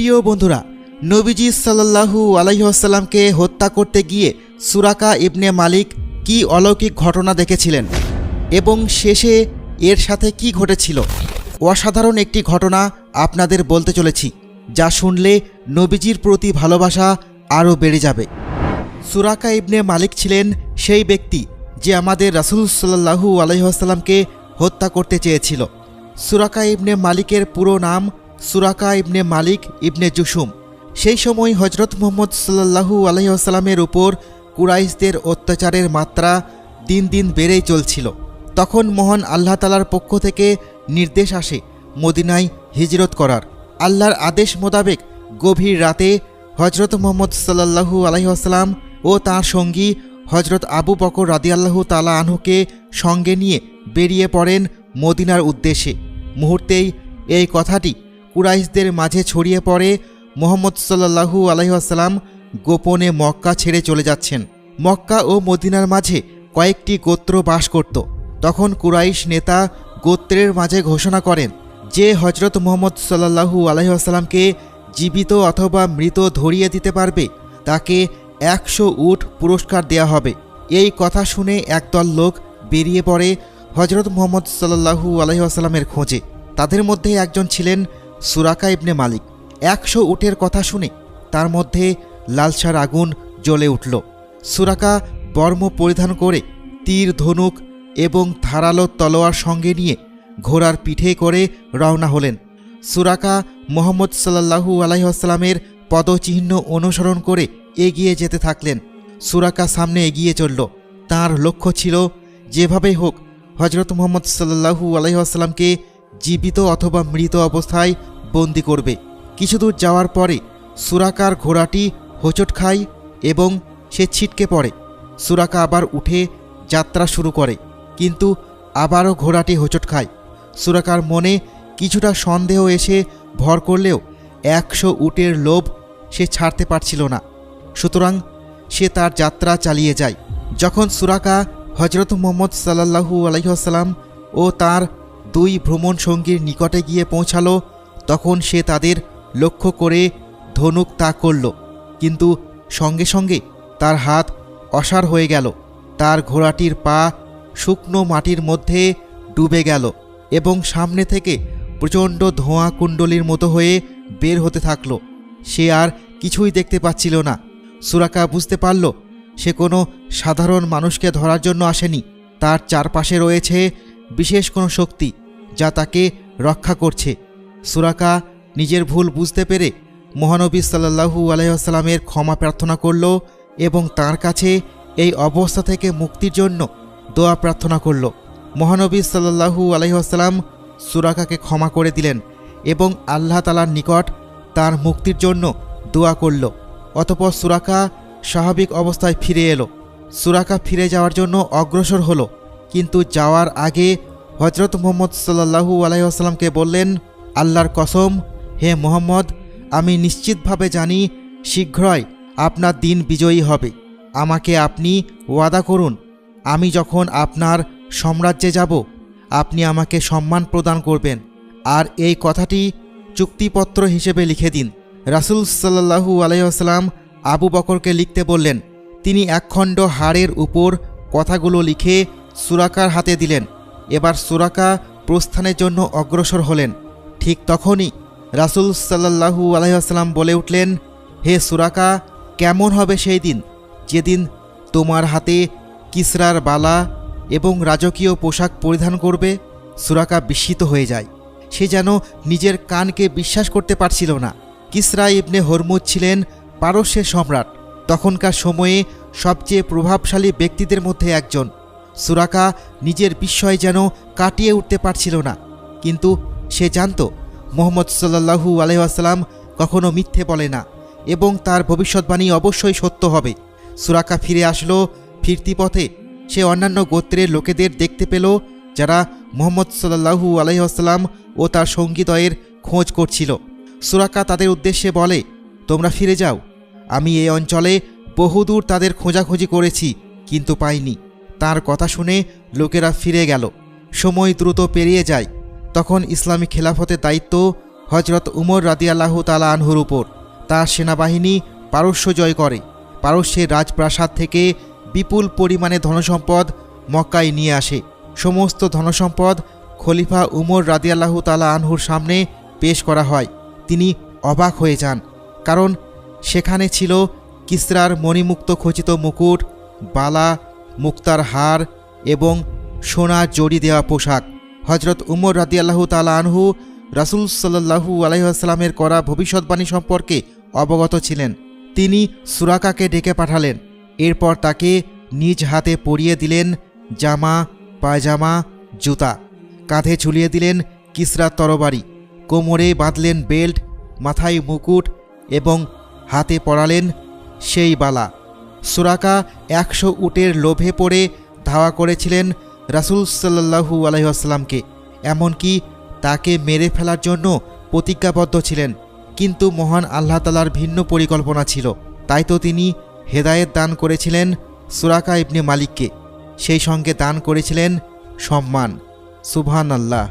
প্রিয় বন্ধুরা, নবীজি সাল্লাল্লাহু আলাইহি ওয়াসাল্লামকে হত্যা করতে গিয়ে সুরাকা ইবনে মালিক কি অলৌকিক ঘটনা দেখেছিলেন এবং শেষে এর সাথে কি ঘটেছিল, অসাধারণ একটি ঘটনা আপনাদের বলতে চলেছি, যা শুনলে নবীজির প্রতি ভালোবাসা আরও বেড়ে যাবে। সুরাকা ইবনে মালিক ছিলেন সেই ব্যক্তি যে আমাদের রাসূল সাল্লাল্লাহু আলাইহি ওয়াসাল্লামকে হত্যা করতে চেয়েছিল। সুরাকা ইবনে মালিকের পুরো নাম সুরাকা ইবনে মালিক ইবনে জুশুম। সেই সময় হজরত মুহাম্মদ সাল্লাল্লাহু আলাইহি ওয়াসাল্লামের উপর কুরাইশদের অত্যাচারের মাত্রা দিন দিন বেড়েই চলছিল। তখন মহান আল্লাহ তাআলার পক্ষ থেকে নির্দেশ আসে মদিনায় হিজরত করার। আল্লাহর আদেশ মোতাবেক গভীর রাতে হজরত মুহাম্মদ সাল্লাল্লাহু আলাইহি ওয়াসাল্লাম ও তাঁর সঙ্গী হজরত আবু বকর রাদিয়াল্লাহু তাআলা আনহুকে সঙ্গে নিয়ে বেরিয়ে পড়েন মদিনার উদ্দেশ্যে। মুহূর্তেই এই কথাটি কুরাইশদের মাঝে ছড়িয়ে পড়ে মুহাম্মদ সাল্লাল্লাহু আলাইহি ওয়াসাল্লাম গোপনে মক্কা ছেড়ে চলে যাচ্ছেন। মক্কা ও মদিনার মাঝে কয়েকটি গোত্র বাস করত। তখন কুরাইশ নেতা গোত্রের মাঝে ঘোষণা করেন যে হজরত মুহাম্মদ সাল্লাল্লাহু আলাইহি ওয়াসাল্লামকে জীবিত অথবা মৃত ধরিয়ে দিতে পারবে তাকে 100 উট পুরস্কার দেয়া হবে। এই কথা শুনে একদল লোক বেরিয়ে পড়ে হজরত মুহাম্মদ সাল্লাল্লাহু আলাইহি ওয়াসাল্লামের খোঁজে। তাদের মধ্যে একজন ছিলেন সুরাকা ইবনে মালিক। 100 উটের কথা শুনে তার মধ্যে লালসার আগুন জ্বলে উঠল। সুরাকা বর্ম পরিধান করে তীর, ধনুক এবং ধারালো তলোয়ার সঙ্গে নিয়ে ঘোড়ার পিঠে করে রওনা হলেন। সুরাকা মুহাম্মদ সাল্লাল্লাহু আলাইহি ওয়াসাল্লামের পদচিহ্ন অনুসরণ করে এগিয়ে যেতে থাকলেন। সুরাকা সামনে এগিয়ে চলল। তার লক্ষ্য ছিল যেভাবেই হোক হজরত মুহাম্মদ সাল্লাল্লাহু আলাইহি ওয়াসাল্লামকে জীবিত অথবা মৃত অবস্থায় বন্দি করবে। কিছু দূর যাওয়ার পরে সুরাকার ঘোড়াটি হোঁচট খায় এবং সে ছিটকে পড়ে। সুরাকা আবার উঠে যাত্রা শুরু করে, কিন্তু আবারও ঘোড়াটি হোঁচট খায়। সুরাকার মনে কিছুটা সন্দেহ এসে ভর করলেও 100 উটের লোভ সে ছাড়তে পারছিল না। সুতরাং সে তার যাত্রা চালিয়ে যায়। যখন সুরাকা হজরত মুহাম্মদ সাল্লাল্লাহু আলাইহি ওয়াসাল্লাম ও তার 2 ভ্রমণ সঙ্গীর নিকটে গিয়ে পৌঁছালো, তখন সে তাদের লক্ষ্য করে ধনুক তাক করল, কিন্তু সঙ্গে সঙ্গে তার হাত অসাড় হয়ে গেল। তার ঘোড়াটির পা শুকনো মাটির মধ্যে ডুবে গেল এবং সামনে থেকে প্রচণ্ড ধোঁয়া কুণ্ডলীর মতো হয়ে বের হতে থাকল। সে আর কিছুই দেখতে পাচ্ছিল না। সুরাকা বুঝতে পারল সে কোনো সাধারণ মানুষকে ধরার জন্য আসেনি। তার চারপাশে রয়েছে বিশেষ কোনো শক্তি যা তাকে রক্ষা করছে। সুরাকা নিজের ভুল বুঝতে পেরে মহানবী সাল্লাল্লাহু আলাইহি ওয়াসাল্লামের ক্ষমা প্রার্থনা করল এবং তার কাছে এই অবস্থা থেকে মুক্তির জন্য দোয়া প্রার্থনা করল। মহানবী সাল্লাল্লাহু আলাইহি ওয়াসাল্লাম সুরাকাকে ক্ষমা করে দিলেন এবং আল্লাহ তাআলার নিকট তার মুক্তির জন্য দোয়া করল। অতঃপর সুরাকা স্বাভাবিক অবস্থায় ফিরে এলো। সুরাকা ফিরে যাওয়ার জন্য অগ্রসর হলো, কিন্তু যাওয়ার আগে হজরত মুহাম্মদ সাল্লাল্লাহু আলাইহি ওয়াসাল্লামকে বললেন, আল্লাহর কসম, হে মুহাম্মদ, আমি নিশ্চিতভাবে জানি শীঘ্রই আপনার দিন বিজয়ী হবে। আমাকে আপনি ওয়াদা করুন, আমি যখন আপনার সাম্রাজ্যে যাব আপনি আমাকে সম্মান প্রদান করবেন, আর এই কথাটি চুক্তিপত্র হিসেবে লিখে দিন। রাসূল সাল্লাল্লাহু আলাইহি ওয়াসাল্লাম আবু বকরকে লিখতে বললেন। তিনি একখণ্ড হাড়ের উপর কথাগুলো লিখে সুরাকার হাতে দিলেন। এবার সুরাকা প্রস্থানের জন্য অগ্রসর হলেন। ঠিক তখনই রাসূল সাল্লাল্লাহু আলাইহি ওয়াসাল্লাম বলে উঠলেন, হে সুরাকা, কেমন হবে সেই দিন যেদিন তোমার হাতে কিসরার বালা এবং রাজকীয় পোশাক পরিধান করবে? সুরাকা বিস্মিত হয়ে যায়। সে যেন নিজের কানকে বিশ্বাস করতে পারছিল না। কিসরা ইবনে হরমুজ ছিলেন পারস্যের সম্রাট, তখনকার সময়ে সবচেয়ে প্রভাবশালী ব্যক্তিদের মধ্যে একজন। সুরাকা নিজের বিস্ময় যেন কাটিয়ে উঠতে পারছিল না, কিন্তু সে জানত মুহাম্মদ সাল্লাল্লাহু আলাইহি ওয়াসাল্লাম কখনো মিথ্যে বলে না এবং তার ভবিষ্যৎবাণী অবশ্যই সত্য হবে। সুরাকা ফিরে আসলো। ফিরতি পথে সে অন্যান্য গোত্রের লোকেদের দেখতে পেল যারা মুহাম্মদ সাল্লাল্লাহু আলাইহি ওয়াসাল্লাম ও তার সঙ্গীদ্বয়ের খোঁজ করছিল। সুরাকা তাদের উদ্দেশ্যে বলে, তোমরা ফিরে যাও, আমি এই অঞ্চলে বহুদূর তাদের খোঁজাখুঁজি করেছি কিন্তু পাইনি। তার কথা শুনে লোকেরা ফিরে গেল। সময় দ্রুত পেরিয়ে যায়। তখন ইসলামী খেলাফতের দায়িত্ব হজরত উমর রাদিয়াল্লাহু তাআলা আনহুর উপর। তার সেনাবাহিনী পারস্য জয় করে। পারস্যের রাজপ্রাসাদ থেকে বিপুল পরিমাণে ধনসম্পদ মক্কায় নিয়ে আসে। সমস্ত ধনসম্পদ খলিফা উমর রাদিয়াল্লাহু তাআলা আনহুর সামনে পেশ করা হয়। তিনি অবাক হয়ে যান, কারণ সেখানে ছিল কিসরার মণিমুক্ত খচিত মুকুট, বালা, মুক্তার হার এবং সোনা জড়ি দেওয়া পোশাক। হজরত উমর রাদিয়াল্লাহু তাআলা আনহু রাসূল সাল্লাল্লাহু আলাইহি ওয়াসাল্লামের করা ভবিষ্যৎবাণী সম্পর্কে অবগত ছিলেন। তিনি সুরাকাকে ডেকে পাঠালেন। এরপর তাকে নিজ হাতে পরিয়ে দিলেন জামা, পায়জামা, জুতা। কাঁধে ঝুলিয়ে দিলেন কিসরার তরবারি, কোমরে বাঁধলেন বেল্ট, মাথায় মুকুট এবং হাতে পরালেন সেই বালা। সুরাকা 100 উটের লোভে পড়ে ধাওয়া করেছিলেন রাসূল সাল্লাল্লাহু আলাইহি ওয়াসাল্লামকে, এমনকি তাকে মেরে ফেলার জন্য প্রতিজ্ঞাবদ্ধ ছিলেন। কিন্তু মহান আল্লাহ তাআলার ভিন্ন পরিকল্পনা ছিল। তাই তো তিনি হেদায়েত দান করেছিলেন সুরাকা ইবনে মালিককে, সেই সঙ্গে দান করেছিলেন সম্মান। সুবহানাল্লাহ।